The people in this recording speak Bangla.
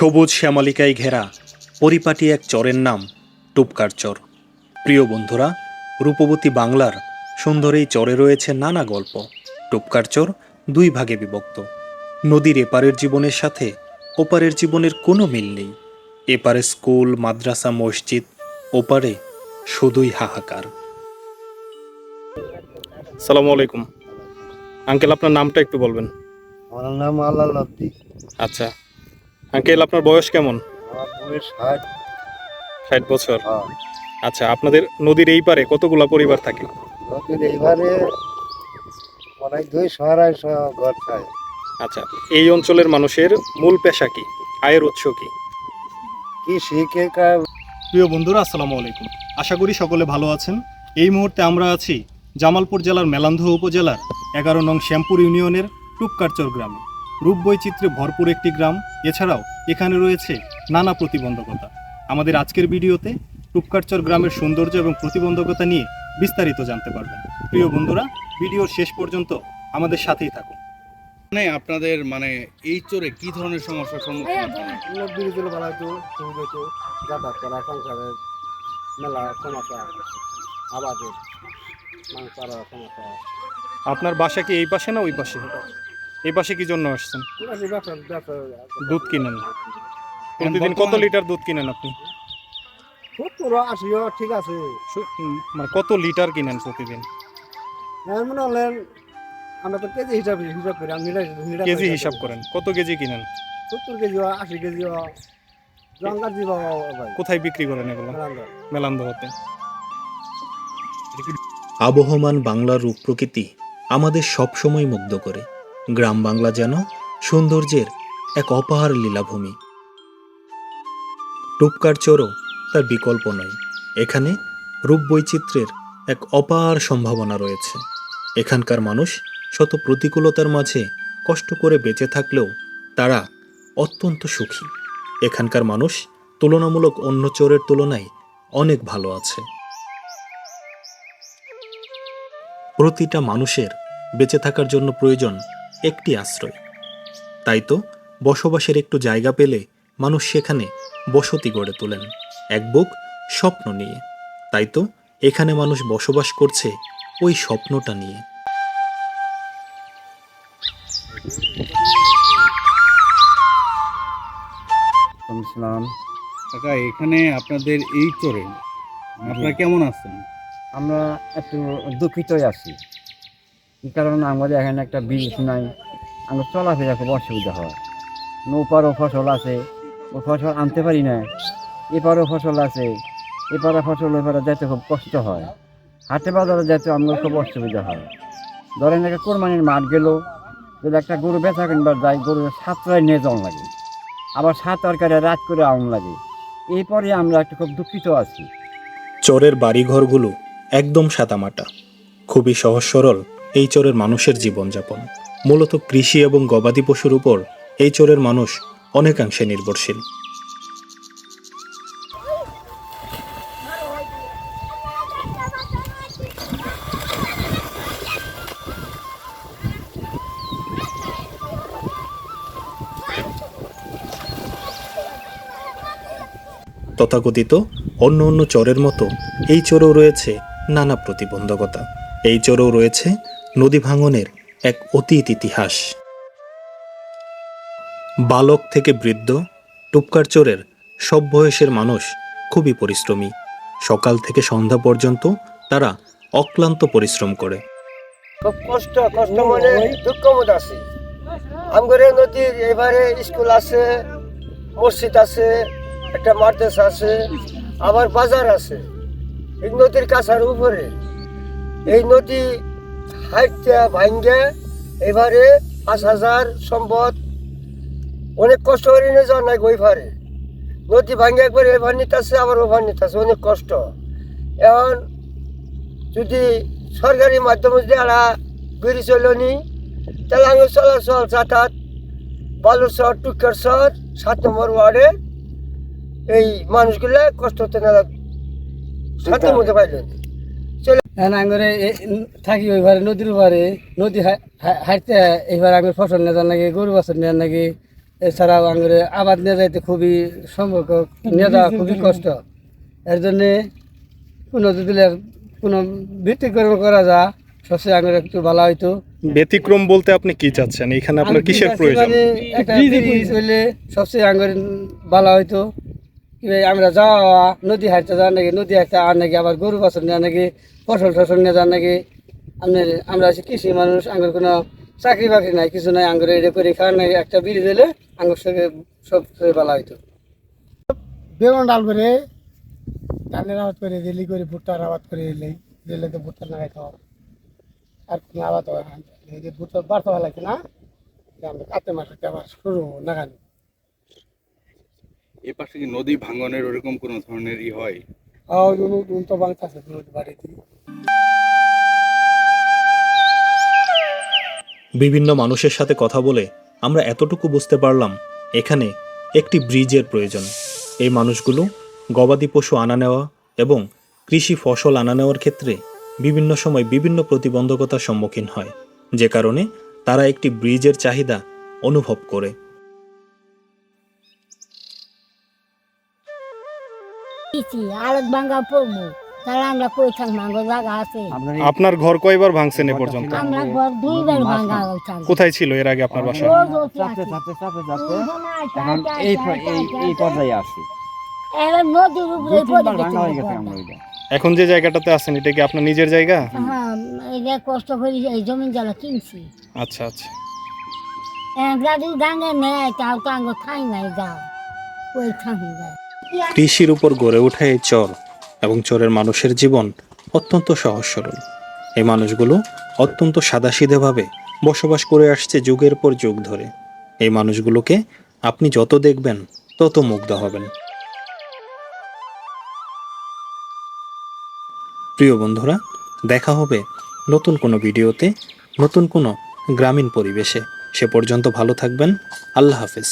সবুজ শ্যামলিকায় ঘেরা পরিপাটি এক চরের নাম টুপকার চর। প্রিয় বন্ধুরা, রূপবতী বাংলার সুন্দর এই চরে রয়েছে নানা গল্প। টুপকার চর দুই ভাগে বিভক্ত। নদীর এপারের জীবনের সাথে ওপারের জীবনের কোনো মিল নেই। এপারে স্কুল, মাদ্রাসা, মসজিদ, ওপারে শুধুই হাহাকার। সালামু আলাইকুম আঙ্কেল, আপনার নামটা একটু বলবেন? আমার নাম আল্লাহ লব্দি। আচ্ছা আঙ্কেল, আপনার বয়স কেমন? আমার বয়স 60। 60 বছর। হ্যাঁ। আচ্ছা, আপনাদের নদীর এই পারে কতগুলা পরিবার থাকে? নদীর এইবারে অনেক 200-250 ঘর চাই। আচ্ছা, এই অঞ্চলের মানুষের মূল পেশা কি, আয়ের উৎস কি? কৃষি প্রিয় বন্ধুরা, আসসালামু আলাইকুম। আশা করি সকলে ভালো আছেন। এই মুহূর্তে আমরা আছি জামালপুর জেলার মেলান্দহ উপজেলার 11 নং শ্যামপুর ইউনিয়নের টুপকারচর গ্রামে। রূপবৈচিত্র্যে ভরপুর একটি গ্রাম। এছাড়াও এখানে রয়েছে নানা প্রতিবন্ধকতা। আমাদের আজকের ভিডিওতে টুপকারচর গ্রামের সৌন্দর্য এবং প্রতিবন্ধকতা নিয়ে বিস্তারিত জানতে পারবেন। প্রিয় বন্ধুরা, ভিডিওর শেষ পর্যন্ত আমাদের সাথেই থাকুন। আপনাদের এই চরে কি ধরনের সমস্যার সম্মুখীন হচ্ছেন? বিরোধী বানাইতো সুবিধা হতো, যাতায়াত করা, সংসারের মেলা সমস্যা, আবাদের মাংস সমস্যা। আপনার বাসা কি এই পাশে না ওই পাশে? এই পাশে কি জন্য আসছেন? দুধ কিনেন? প্রতিদিন কত লিটার দুধ কিনেন আপনি? 70-80 ঠিক আছে। মানে কত লিটার কিনেন প্রতিদিন? মনে হলেন আমরা তো কেজি হিসাব করি। কেজি হিসাব করেন? কত কেজি কিনেন? 70 কেজি 80 কেজি জঙ্গার দিব। কোথায় বিক্রি করেন এগুলো? মেলান্দহতে। আবহমান বাংলার রূপ প্রকৃতি আমাদের সবসময় মুগ্ধ করে। গ্রাম বাংলা যেন সৌন্দর্যের এক অপার লীলাভূমি। টুপকার চরও তার বিকল্প নয়। এখানে রূপবৈচিত্র্যের এক অপার সম্ভাবনা রয়েছে। এখানকার মানুষ শত প্রতিকূলতার মাঝে কষ্ট করে বেঁচে থাকলেও তারা অত্যন্ত সুখী। এখানকার মানুষ তুলনামূলক অন্য চরের তুলনায় অনেক ভালো আছে। প্রতিটা মানুষের বেঁচে থাকার জন্য প্রয়োজন একটি আশ্রয়। তাই তো বসবাসের একটু জায়গা পেলে মানুষ সেখানে বসতি গড়ে তোলেন এক বুক স্বপ্ন নিয়ে। তাই তো এখানে মানুষ বসবাস করছে ওই স্বপ্নটা নিয়ে। কাকা, এখানে আপনাদের এই চরে আপনারা কেমন আছেন? আমরা একটু দুঃখিতই আছি। কি কারণ আমাদের এখানে একটা ব্রিজ নাই, আমরা চলাফেরা খুব অসুবিধা হয়। ওপারও ফসল আছে, ও ফসল আনতে পারি না। এপারও ফসল আছে, এপারে ফসল এপারে যেতে খুব কষ্ট হয়। হাটে বাজারে যেতে আমরা খুব অসুবিধা হয়। ধরেন একটা কোরবানির মাঠ গেল, যদি একটা গরু বেচা কিনবার যায়, গরু সাতটায় নিয়ে যাওয়া লাগে, আবার 7 রাত করে আউন লাগে। এরপরে আমরা একটু খুব দুঃখিত আছি। চরের বাড়িঘরগুলো একদম সাদামাটা। খুবই সহজ সরল এই চরের মানুষের জীবনযাপন। মূলত কৃষি এবং গবাদি পশুর উপর এই চরের মানুষ অনেকাংশে নির্ভরশীল। তথাকথিত অন্য অন্য চরের মতো এই চরেও রয়েছে নানা প্রতিবন্ধকতা। এই চরেও রয়েছে নদী ভাঙনের এক অতীত ইতিহাস। বালক থেকে বৃদ্ধ টুপকার চরের সব বয়সের মানুষ খুবই পরিশ্রমী। সকাল থেকে সন্ধ্যা পর্যন্ত তারা অক্লান্ত পরিশ্রম করে। খুব কষ্ট মানে দুঃখ মধ্যে আছে। আমাদের নদীর এবারে স্কুল আছে, মসজিদ আছে, একটা মাদ্রাসা আছে, আবার বাজার আছে। এই নদীর কাছার উপরে এই নদী হাইটে ভাঙ্গে এবারে 5000 সম্পদ অনেক কষ্ট করে নিয়ে যাওয়া নাই। ওইভারে নদী ভাঙ্গে একবার এভার নিতেছে, আবার ওভার নিতেছে, অনেক কষ্ট। এখন যদি সরকারি মাধ্যমে যদি এরা বেরিয়ে চলনি, তাহলে আমি চলাচল যাতায়াত বালুরচর, টুপকারচর 7 নম্বর ওয়ার্ডে এই মানুষগুলো কষ্ট হতে না শান্তির মধ্যে পাইলেন। আমি থাকি ওইবারে নদীর ওপারে, নদী হাঁটতে এইবার আমি ফসল নেওয়ার নাকি, গরু বাছর নেওয়ার নাকি, এছাড়াও আমাদের আবাদ নিয়ে যাইতে খুবই সম্পর্ক নিয়ে যাওয়া খুবই কষ্ট। এর জন্যে কোনো যদি কোনো ব্যতিক্রম করা যায় সবচেয়ে আমাদের একটু ভালো হইতো। ব্যতিক্রম বলতে আপনি কি চাচ্ছেন? এখানে আপনার কিসের প্রয়োজন? মানে একটা ব্রিজ হইলে সবচেয়ে আমাদের ভালো হইতো। আমরা যাওয়া নদী হাঁটতে যাওয়ার নাকি, নদী হাঁটতে আর নাকি, আবার গরু বাছর নেওয়া নাকি, ফসল টসল নিয়ে যাওয়ার নাকি। আমরা আছি কৃষি মানুষ, আমার কোনো চাকরি বাকরি নাই, কিছু নাই। আঙ্গুর এটা করে খাওয়ার নাকি একটা ব্রিজ হইলে আঙ্গুর সঙ্গে সব ভালো হইতো। বেগুন ডাল করে ধানের আবাদ করে দিলি, করে ভুট্টার আবাদ করে দিলে তো ভুট্টা না খাওয়া আর কোনো আবাদ হয় না। এই যে ভুট্টা বাড়তে ভালো লাগছে না, আমরা কাতে মাসে আবার শুরু নাগান। এ পাশে কি নদী ভাঙনের ওরকম কোনো ধরনের হয়? তো বাংলাদেশে বাড়িতে বিভিন্ন মানুষের সাথে কথা বলে আমরা এতটুকু বুঝতে পারলাম এখানে একটি ব্রিজের প্রয়োজন। এই মানুষগুলো গবাদি পশু আনা নেওয়া এবং কৃষি ফসল আনা নেওয়ার ক্ষেত্রে বিভিন্ন সময় বিভিন্ন প্রতিবন্ধকতার সম্মুখীন হয়, যে কারণে তারা একটি ব্রিজের চাহিদা অনুভব করে। আলোক ভাঙ্গা পড়বো, তাহলে আমরা কই থাকবো? আমার জায়গা আছে। আপনার ঘর কয়বার ভাঙছেন এ পর্যন্ত? আমরা ঘর 2 বার ভাঙ্গা থাকবো। কোথায় ছিল এর আগে আপনার বাসা? চাপতে চাপতে চাপতে চাপতে এখন এই পর্যায়ে আসছি। এবার নদীর উপরে 2-3 বার ভাঙা হয়ে গেছে আমরা ওইটা। এখন যে জায়গাটাতে আছেন এটা কি আপনার নিজের জায়গা? হ্যাঁ, এটা কষ্ট করে এই জমি জায়গা কিনছি। আচ্ছা আচ্ছা। যদি গাঙ্গে নেয় তাও তো আঙ্গ ঠাই নাই, যাও ওই থাকি যায়। কৃষির উপর গড়ে ওঠা এই চর এবং চরের মানুষের জীবন অত্যন্ত সহজ সরল। এই মানুষগুলো অত্যন্ত সাদাসিধেভাবে বসবাস করে আসছে যুগের পর যুগ ধরে। এই মানুষগুলোকে আপনি যত দেখবেন তত মুগ্ধ হবেন। প্রিয় বন্ধুরা, দেখা হবে নতুন কোনো ভিডিওতে, নতুন কোনো গ্রামীণ পরিবেশে। সে পর্যন্ত ভালো থাকবেন। আল্লাহ হাফেজ।